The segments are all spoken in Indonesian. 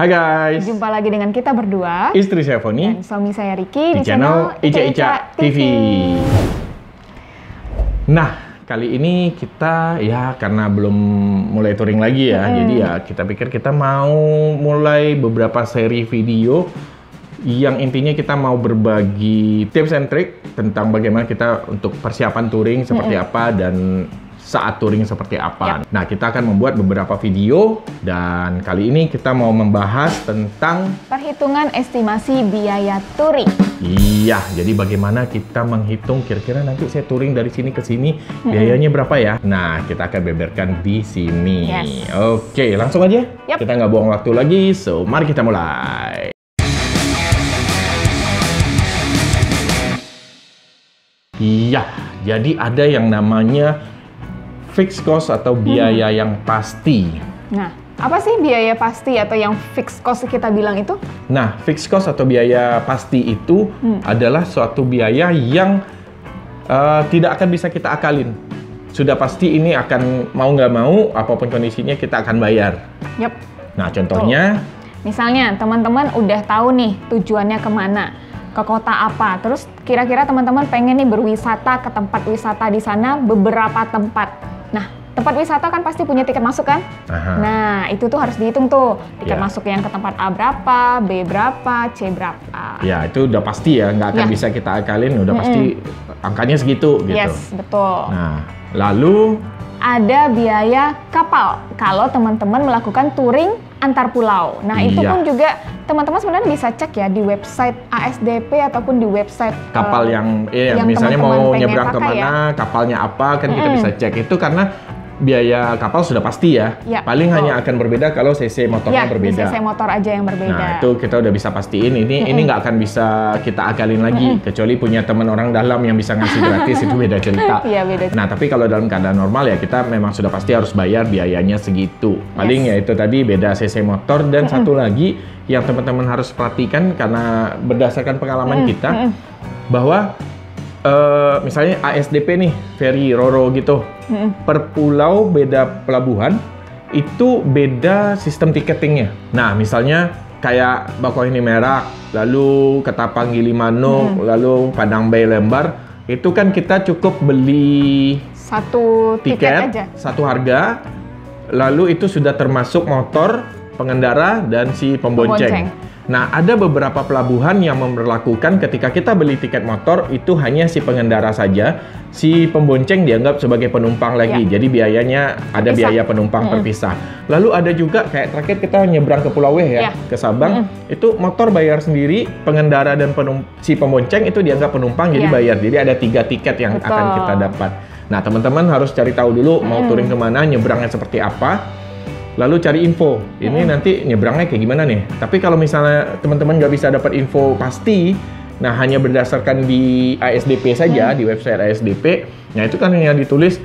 Hai guys, Jumpa lagi dengan kita berdua, istri saya Foni dan suami saya Ricky di channel Ica Ica TV. Nah, kali ini kita karena belum mulai touring lagi ya, jadi ya kita pikir kita mau mulai beberapa seri video yang intinya kita mau berbagi tips and trick tentang bagaimana kita untuk persiapan touring seperti apa dan saat touring seperti apa. Nah, kita akan membuat beberapa video dan kali ini kita mau membahas tentang perhitungan estimasi biaya touring. Iya, jadi bagaimana kita menghitung kira-kira nanti saya touring dari sini ke sini biayanya berapa ya? Nah, kita akan beberkan di sini. Yes. Oke, langsung aja. Yap. Kita nggak buang waktu lagi, so mari kita mulai. Iya, jadi ada yang namanya fixed cost atau biaya yang pasti. Nah, apa sih biaya pasti atau yang fixed cost kita bilang itu? Nah, fixed cost atau biaya pasti itu adalah suatu biaya yang tidak akan bisa kita akalin. Sudah pasti ini akan mau nggak mau, apapun kondisinya kita akan bayar. Yap. Nah, contohnya, misalnya teman-teman udah tahu nih tujuannya kemana, ke kota apa, terus kira-kira teman-teman pengen nih berwisata ke tempat wisata di sana, beberapa tempat. Nah, tempat wisata kan pasti punya tiket masuk kan? Nah, itu tuh harus dihitung tuh. Tiket masuk yang ke tempat A berapa, B berapa, C berapa. Ya, itu udah pasti ya, nggak akan bisa kita akalin, udah pasti angkanya segitu gitu. Yes, betul. Nah, lalu ada biaya kapal kalau teman-teman melakukan touring antar pulau. Nah, itu pun juga teman-teman sebenarnya bisa cek ya di website ASDP ataupun di website kapal yang misalnya mau nyebrang kemana, kapalnya apa, kan kita bisa cek itu karena biaya kapal sudah pasti ya. Paling hanya akan berbeda kalau CC motornya berbeda. CC motor aja yang berbeda. Nah, itu kita udah bisa pastiin ini nggak akan bisa kita akalin lagi kecuali punya teman orang dalam yang bisa ngasih gratis itu beda cerita. Iya, beda cerita. Nah, tapi kalau dalam keadaan normal ya kita memang sudah pasti harus bayar biayanya segitu. Paling ya itu tadi beda CC motor dan satu lagi yang teman-teman harus perhatikan karena berdasarkan pengalaman kita bahwa misalnya ASDP nih, ferry, Roro gitu, per pulau beda pelabuhan, itu beda sistem tiketingnya. Nah, misalnya kayak Bakauheni Merak, lalu Ketapang Gilimanuk, lalu Padang Bay Lembar, itu kan kita cukup beli satu tiket aja. Satu harga, lalu itu sudah termasuk motor, pengendara, dan si pembonceng. Nah, ada beberapa pelabuhan yang memberlakukan ketika kita beli tiket motor itu hanya si pengendara saja, si pembonceng dianggap sebagai penumpang lagi. Jadi biayanya ada biaya penumpang terpisah. Lalu ada juga kayak terakhir kita nyebrang ke Pulau Weh ya, ke Sabang, itu motor bayar sendiri, pengendara dan si pembonceng itu dianggap penumpang jadi bayar. Jadi ada 3 tiket yang akan kita dapat. Nah, teman-teman harus cari tahu dulu mau touring kemana, nyebrangnya seperti apa. Lalu cari info, ini nanti nyebrangnya kayak gimana nih. Tapi kalau misalnya teman-teman nggak bisa dapat info pasti, nah hanya berdasarkan di ASDP saja, di website ASDP, nah itu kan hanya ditulis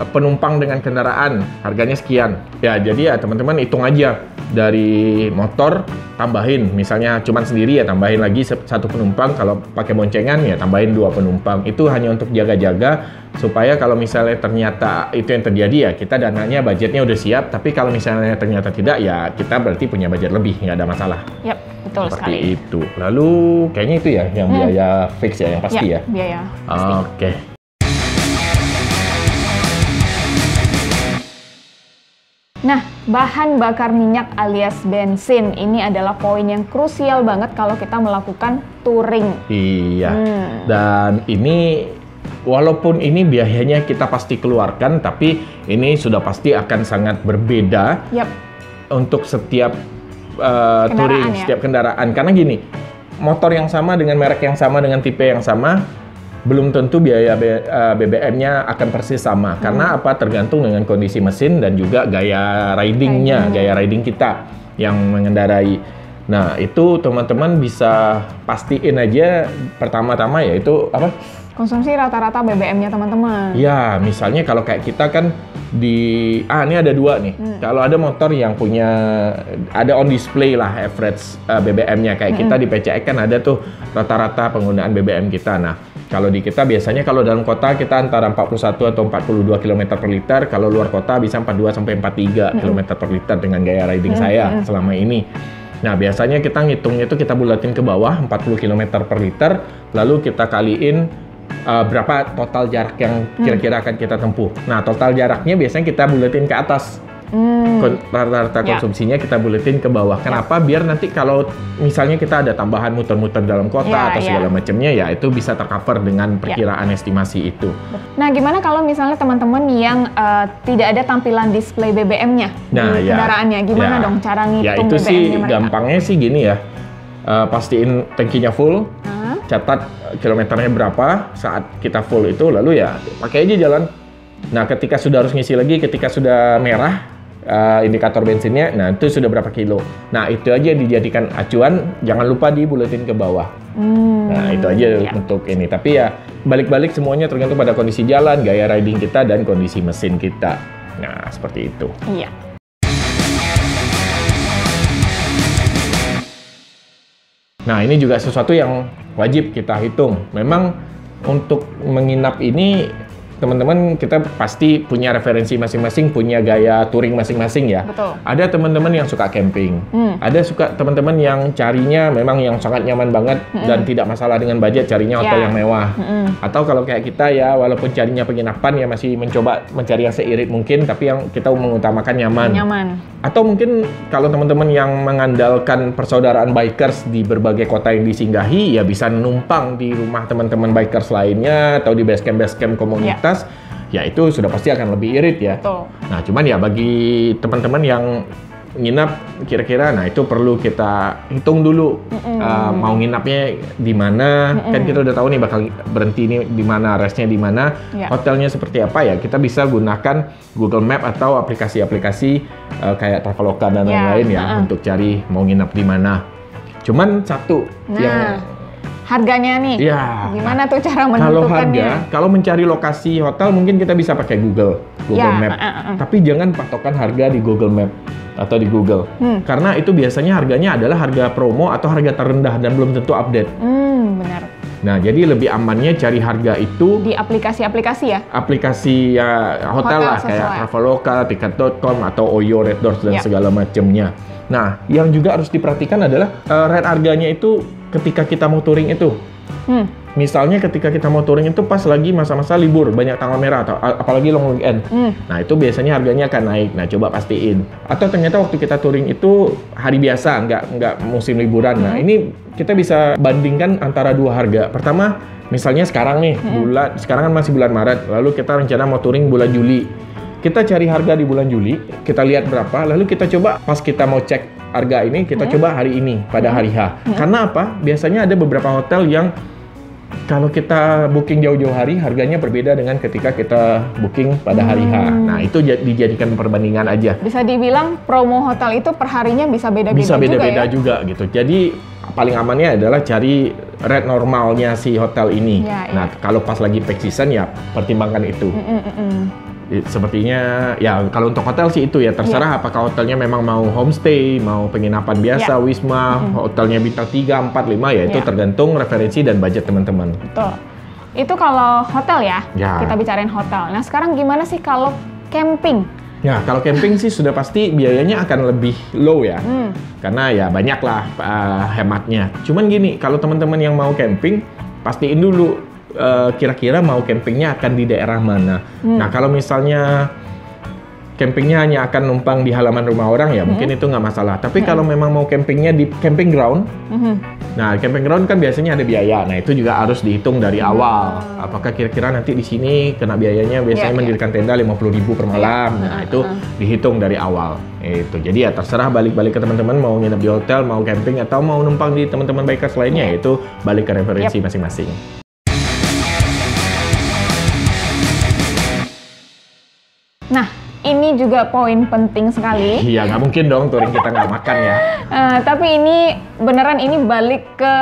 penumpang dengan kendaraan, harganya sekian. Ya, jadi ya teman-teman hitung aja dari motor, tambahin. Misalnya cuma sendiri ya tambahin lagi 1 penumpang, kalau pakai boncengan ya tambahin 2 penumpang. Itu hanya untuk jaga-jaga supaya kalau misalnya ternyata itu yang terjadi ya kita dananya, budgetnya udah siap. Tapi kalau misalnya ternyata tidak ya kita berarti punya budget lebih, nggak ada masalah. Yap, betul seperti sekali. itu. Lalu kayaknya itu ya yang biaya fix ya, yang pasti ya. Biaya pasti. Oke. Nah, bahan bakar minyak alias bensin ini adalah poin yang krusial banget kalau kita melakukan touring. Iya, dan ini walaupun ini biayanya kita pasti keluarkan, tapi ini sudah pasti akan sangat berbeda untuk setiap touring, setiap kendaraan. Karena gini, motor yang sama dengan merek yang sama dengan tipe yang sama, belum tentu biaya BBM-nya akan persis sama. Karena apa? Tergantung dengan kondisi mesin dan juga gaya ridingnya, gaya riding kita yang mengendarai. Nah, itu teman-teman bisa pastiin aja pertama-tama yaitu apa? Konsumsi rata-rata BBM-nya teman-teman. Ya, misalnya kalau kayak kita kan ini ada 2 nih. Kalau ada motor yang punya, ada on display lah average BBM-nya. Kayak kita di PCX kan ada tuh rata-rata penggunaan BBM kita. Nah, kalau di kita biasanya kalau dalam kota kita antara 41 atau 42 km per liter. Kalau luar kota bisa 42 sampai 43 km per liter dengan gaya riding saya selama ini. Nah, biasanya kita ngitungnya itu kita bulatin ke bawah 40 km per liter, lalu kita kaliin berapa total jarak yang kira-kira akan kita tempuh. Nah, total jaraknya biasanya kita bulatin ke atas. Rata-rata konsumsinya kita buletin ke bawah. Kenapa? Biar nanti kalau misalnya kita ada tambahan muter-muter dalam kota atau segala macamnya, ya itu bisa tercover dengan perkiraan estimasi itu. Nah, gimana kalau misalnya teman-teman yang tidak ada tampilan display BBM-nya di kendaraannya? Gimana dong cara ngitung ya, itu BBM-nya sih mereka? gampangnya sih gini ya. Pastiin tangkinya full, catat kilometernya berapa saat kita full itu, lalu ya pakai aja jalan. Nah, ketika sudah harus ngisi lagi, ketika sudah merah indikator bensinnya, nah itu sudah berapa kilo. Nah, itu aja dijadikan acuan, jangan lupa dibuletin ke bawah. Nah, itu aja untuk ini. Tapi ya balik-balik semuanya tergantung pada kondisi jalan, gaya riding kita, dan kondisi mesin kita. Nah, seperti itu. Iya. Nah, ini juga sesuatu yang wajib kita hitung. Memang untuk menginap ini, teman-teman kita pasti punya referensi masing-masing, punya gaya touring masing-masing ya. Betul. Ada teman-teman yang suka camping, ada suka teman-teman yang carinya memang yang sangat nyaman banget dan tidak masalah dengan budget, carinya hotel yang mewah. Atau kalau kayak kita ya, walaupun carinya penginapan ya masih mencoba mencari yang seirit mungkin, tapi yang kita mengutamakan nyaman. Atau mungkin kalau teman-teman yang mengandalkan persaudaraan bikers di berbagai kota yang disinggahi, ya bisa numpang di rumah teman-teman bikers lainnya atau di base camp komunitas. Ya itu sudah pasti akan lebih irit ya. Betul. Nah, cuman ya bagi teman-teman yang nginap kira-kira, nah itu perlu kita hitung dulu mau nginapnya di mana. Kan kita udah tahu nih bakal berhenti ini di mana, restnya di mana, hotelnya seperti apa ya. Kita bisa gunakan Google Map atau aplikasi-aplikasi kayak Traveloka dan lain-lain ya untuk cari mau nginap di mana. Cuman satu yang harganya nih, gimana tuh cara menentukannya? Kalau mencari lokasi hotel mungkin kita bisa pakai Google Map. Tapi jangan patokan harga di Google Map atau di Google. Karena itu biasanya harganya adalah harga promo atau harga terendah dan belum tentu update. Benar. Nah, jadi lebih amannya cari harga itu di aplikasi-aplikasi ya? Aplikasi hotel lah, kayak Traveloka, Tiket.com atau Oyo, Red Doors dan segala macamnya. Nah, yang juga harus diperhatikan adalah rate harganya itu ketika kita mau touring itu. Misalnya ketika kita mau touring itu pas lagi masa-masa libur, banyak tanggal merah atau apalagi long weekend. Nah, itu biasanya harganya akan naik. Nah, coba pastiin. Atau ternyata waktu kita touring itu hari biasa, nggak musim liburan. Nah, ini kita bisa bandingkan antara dua harga. Pertama, misalnya sekarang nih, sekarang kan masih bulan Maret, lalu kita rencana mau touring bulan Juli. Kita cari harga di bulan Juli, kita lihat berapa, lalu kita coba pas kita mau cek harga ini, kita coba hari ini, pada hari H. Karena apa? Biasanya ada beberapa hotel yang kalau kita booking jauh-jauh hari, harganya berbeda dengan ketika kita booking pada hari H. Nah, itu dijadikan perbandingan aja. Bisa dibilang promo hotel itu perharinya bisa beda-beda juga ya? Bisa beda-beda juga gitu. Jadi, paling amannya adalah cari rate normalnya si hotel ini. Nah, kalau pas lagi peak season ya pertimbangkan itu. Sepertinya ya kalau untuk hotel sih itu ya terserah apakah hotelnya memang mau homestay, mau penginapan biasa, wisma, hotelnya bintang 3, 4, 5 ya itu tergantung referensi dan budget teman-teman. Betul. Itu kalau hotel ya, kita bicarain hotel. Nah, sekarang gimana sih kalau camping? Ya, kalau camping sih sudah pasti biayanya akan lebih low ya. Karena ya banyak lah hematnya. Cuman gini, kalau teman-teman yang mau camping, pastiin dulu kira-kira mau campingnya akan di daerah mana. Nah, kalau misalnya campingnya hanya akan numpang di halaman rumah orang ya mungkin itu nggak masalah. Tapi kalau memang mau campingnya di camping ground, nah camping ground kan biasanya ada biaya. Nah, itu juga harus dihitung dari awal. Apakah kira-kira nanti di sini kena biayanya biasanya mendirikan tenda 50.000 per malam. Nah, itu dihitung dari awal. Itu. Jadi ya terserah balik-balik ke teman-teman mau nginep di hotel, mau camping atau mau numpang di teman-teman bikers lainnya, itu balik ke referensi masing-masing. Nah, ini juga poin penting sekali. Iya, nggak mungkin dong touring kita nggak makan ya. Tapi ini beneran ini balik ke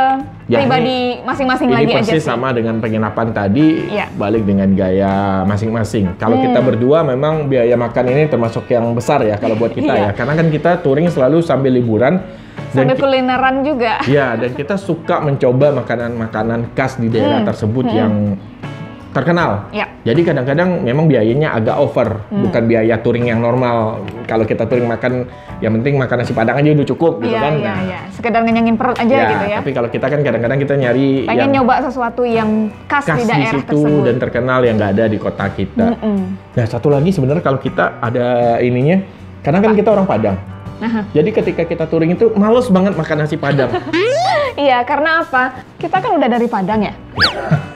pribadi masing-masing lagi aja sih. Ini persis sama dengan penginapan tadi, balik dengan gaya masing-masing. Kalau kita berdua memang biaya makan ini termasuk yang besar ya kalau buat kita ya. Karena kan kita touring selalu sambil liburan. Sambil kulineran juga. Iya, dan kita suka mencoba makanan-makanan khas di daerah tersebut yang terkenal. Ya. Jadi kadang-kadang memang biayanya agak over, bukan biaya touring yang normal. Kalau kita touring makan, yang penting makan nasi Padang aja udah cukup gitu kan. Iya. Sekedar ngenyangin perut aja gitu ya. Tapi kalau kita kan kadang-kadang kita nyari pengen yang nyoba sesuatu yang khas di daerah situ tersebut dan terkenal yang nggak ada di kota kita. Nah, satu lagi sebenarnya kalau kita ada ininya, karena kan kita orang Padang. Jadi ketika kita touring itu males banget makan nasi Padang. Iya, karena apa? Kita kan udah dari Padang ya.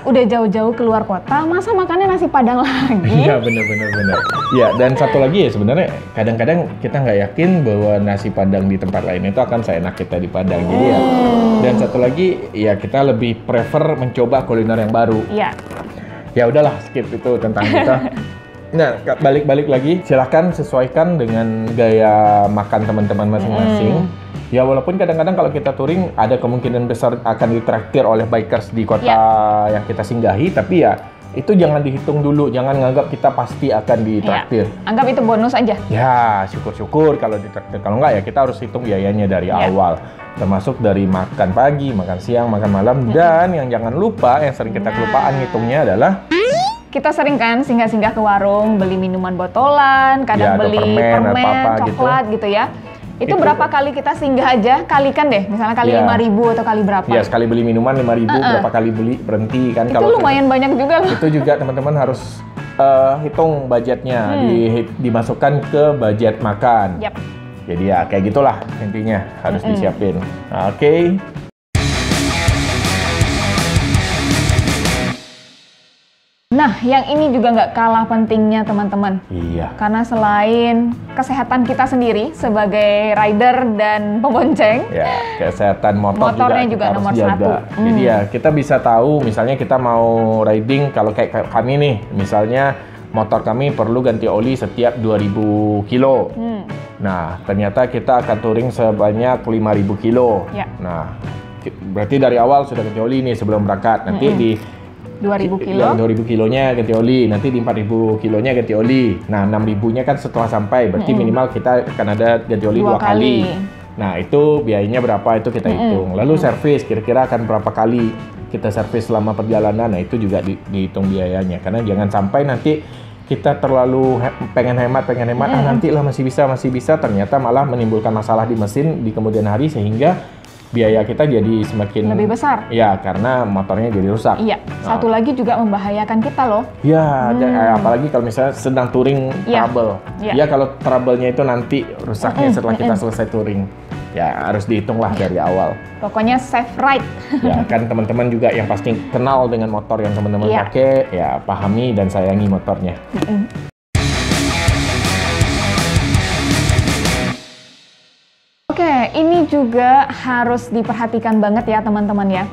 Udah jauh-jauh keluar kota, masa makannya nasi Padang lagi? Iya, benar. Ya, dan satu lagi ya sebenarnya kadang-kadang kita nggak yakin bahwa nasi Padang di tempat lain itu akan seenak kita di Padang. Jadi ya. Dan satu lagi ya kita lebih prefer mencoba kuliner yang baru. Iya. Ya udahlah, skip itu tentang kita. Nah, balik lagi, silahkan sesuaikan dengan gaya makan teman-teman masing-masing. Ya, walaupun kadang-kadang kalau kita touring, ada kemungkinan besar akan ditraktir oleh bikers di kota yang kita singgahi, tapi ya itu jangan dihitung dulu, jangan nganggap kita pasti akan ditraktir. Anggap itu bonus aja. Ya, syukur-syukur kalau ditraktir. Kalau enggak ya kita harus hitung biayanya dari awal. Termasuk dari makan pagi, makan siang, makan malam. Dan yang jangan lupa, yang sering kita kelupaan ngitungnya adalah kita sering kan singgah-singgah ke warung, beli minuman botolan, kadang beli permen, coklat gitu ya. Itu berapa kali kita singgah aja, kalikan deh. Misalnya kali 5.000 atau kali berapa. Iya, sekali beli minuman 5.000, berapa kali beli, berhenti kan. Itu lumayan banyak juga loh. Itu juga teman-teman harus hitung budgetnya, dimasukkan ke budget makan. Jadi ya kayak gitulah intinya, harus disiapin. Oke. Nah, yang ini juga nggak kalah pentingnya teman-teman. Iya. Karena selain kesehatan kita sendiri sebagai rider dan pembonceng, ya kesehatan motornya juga nomor jaga. 1. Jadi ya kita bisa tahu, misalnya kita mau riding, kalau kayak kami nih, misalnya motor kami perlu ganti oli setiap 2.000 kilo. Nah, ternyata kita akan touring sebanyak 5.000 kilo. Ya. Nah, berarti dari awal sudah ganti oli nih sebelum berangkat. Nanti di 2.000 kilo. 2.000 kilonya ganti oli, nanti di 4.000 kilonya ganti oli. Nah, 6.000-nya kan setelah sampai, berarti minimal kita akan ada ganti oli 2 kali. Nah, itu biayanya berapa itu kita hitung. Lalu servis, kira-kira akan berapa kali kita servis selama perjalanan. Nah, itu juga dihitung biayanya. Karena jangan sampai nanti kita terlalu pengen hemat, nantilah masih bisa, ternyata malah menimbulkan masalah di mesin di kemudian hari sehingga biaya kita jadi semakin lebih besar. Ya, karena motornya jadi rusak. Iya. Satu lagi juga membahayakan kita loh. Ya, apalagi kalau misalnya sedang touring trouble. Ya, kalau trouble-nya itu nanti rusaknya setelah kita selesai touring. Ya, harus dihitunglah dari awal. Pokoknya safe ride. Ya, kan teman-teman juga yang pasti kenal dengan motor yang teman-teman pakai, ya pahami dan sayangi motornya. Oke, ini juga harus diperhatikan banget ya teman-teman ya.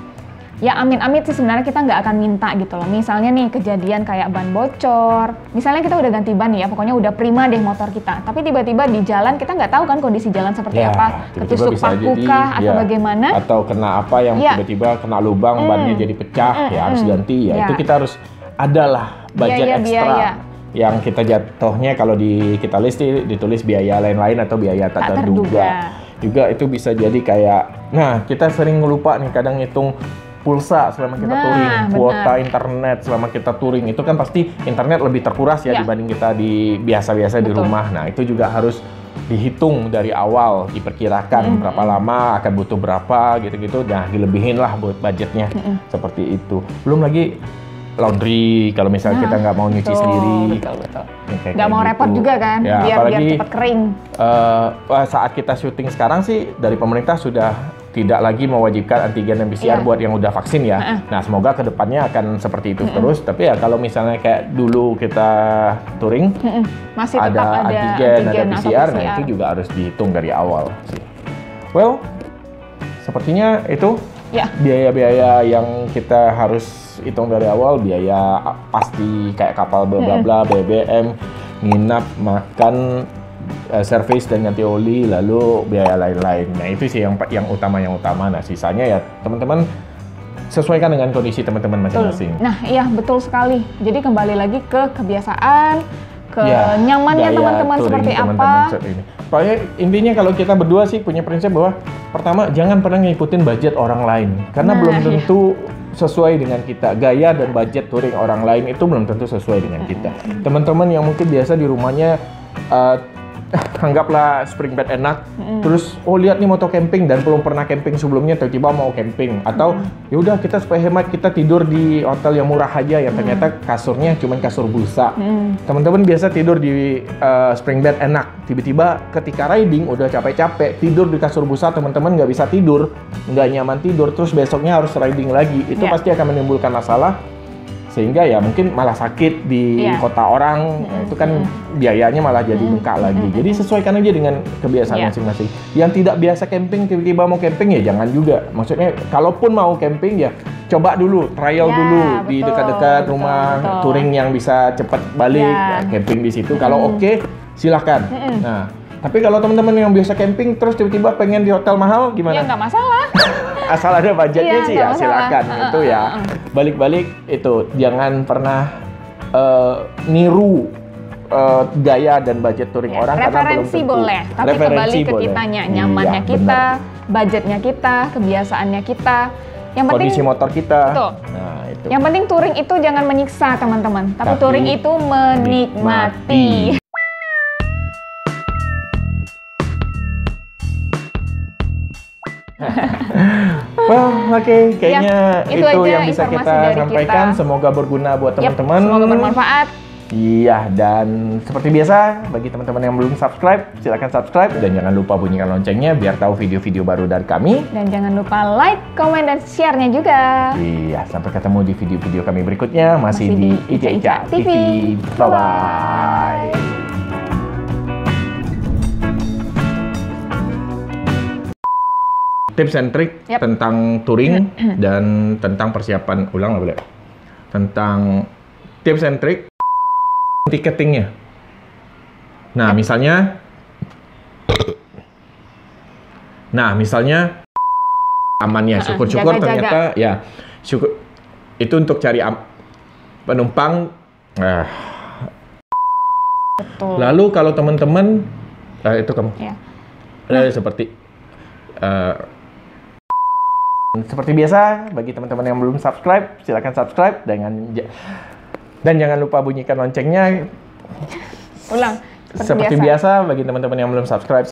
Ya amit-amit sih sebenarnya kita nggak akan minta gitu loh. Misalnya nih kejadian kayak ban bocor. Misalnya kita udah ganti ban ya, pokoknya udah prima deh motor kita. Tapi tiba-tiba di jalan kita nggak tahu kan kondisi jalan seperti apa. Ketusuk paku kah atau bagaimana. Atau kena apa yang tiba-tiba kena lubang, bannya jadi pecah, ya harus ganti. Ya itu kita harus adalah budget ekstra. Yang kita jatuhnya kalau di kita list ditulis biaya lain-lain atau biaya tak terduga. Juga itu bisa jadi kayak, nah kita sering lupa nih kadang ngitung pulsa selama kita touring, kuota internet selama kita touring, itu kan pasti internet lebih terkuras ya dibanding kita di biasa-biasa di rumah. Nah itu juga harus dihitung dari awal, diperkirakan berapa lama akan butuh berapa gitu-gitu, nah dilebihin lah buat budgetnya seperti itu. Belum lagi laundry kalau misalnya kita nggak mau nyuci sendiri. Betul. Nggak mau repot juga kan, ya, biar cepat kering. Saat kita syuting sekarang sih dari pemerintah sudah tidak lagi mewajibkan antigen dan PCR buat yang udah vaksin ya. Nah semoga kedepannya akan seperti itu terus. Tapi ya kalau misalnya kayak dulu kita touring, masih ada antigen, ada PCR, nah itu juga harus dihitung dari awal sih. Well, sepertinya itu biaya-biaya yang kita harus hitung dari awal. Biaya pasti kayak kapal bla bla, BBM, nginap, makan, servis dan ganti oli, lalu biaya lain-lain. Nah itu sih yang utama. Nah sisanya ya teman-teman sesuaikan dengan kondisi teman-teman masing-masing. Nah iya betul sekali. Jadi kembali lagi ke kebiasaan, ke nyamannya teman-teman seperti apa. Pokoknya intinya kalau kita berdua sih punya prinsip bahwa pertama jangan pernah ngikutin budget orang lain karena belum tentu sesuai dengan kita. Gaya dan budget touring orang lain itu belum tentu sesuai dengan kita. Teman-teman yang mungkin biasa di rumahnya anggaplah spring bed enak, terus lihat nih motor camping dan belum pernah camping sebelumnya, tiba-tiba mau camping, atau ya udah kita supaya hemat kita tidur di hotel yang murah aja yang ternyata kasurnya cuma kasur busa. Teman-teman biasa tidur di spring bed enak, tiba-tiba ketika riding udah capek-capek tidur di kasur busa, teman-teman nggak bisa tidur, nggak nyaman tidur, terus besoknya harus riding lagi, itu pasti akan menimbulkan masalah. Sehingga ya mungkin malah sakit di kota orang, itu kan biayanya malah jadi bengkak lagi. Jadi sesuaikan aja dengan kebiasaan masing-masing. Yang tidak biasa camping tiba-tiba mau camping ya jangan juga. Maksudnya kalaupun mau camping ya coba dulu, trial dulu di dekat-dekat rumah touring yang bisa cepat balik, camping di situ. Kalau oke, silahkan. Nah, tapi kalau teman-teman yang biasa camping terus tiba-tiba pengen di hotel mahal gimana? Ya nggak masalah. Asal ada budgetnya sih ya silakan. Itu ya balik-balik itu jangan pernah niru gaya dan budget touring orang karena belum referensi tentu. boleh, tapi kembali ke kitanya, nyamannya kita, budgetnya kita, kebiasaannya kita. Yang penting kondisi motor kita. Betul. Nah, itu. Yang penting touring itu jangan menyiksa teman-teman, tapi touring itu menikmati. Well, oke, kayaknya itu itu aja yang bisa informasi kita dari sampaikan. kita. Semoga berguna buat teman-teman. Semoga bermanfaat. Iya, dan seperti biasa, bagi teman-teman yang belum subscribe, silakan subscribe. Dan jangan lupa bunyikan loncengnya biar tahu video-video baru dari kami. Dan jangan lupa like, komen, dan share-nya juga. Iya, sampai ketemu di video-video kami berikutnya. Masih di Ica Ica TV. Bye-bye. Tips and trik tentang touring dan tentang persiapan tentang tips and trik tiketingnya. Nah, misalnya amannya, syukur-syukur ternyata ya syukur itu untuk cari penumpang. Betul. Lalu kalau teman-teman itu kamu seperti biasa, bagi teman-teman yang belum subscribe, silakan subscribe dan jangan lupa bunyikan loncengnya. Ulang. Seperti biasa, bagi teman-teman yang belum subscribe,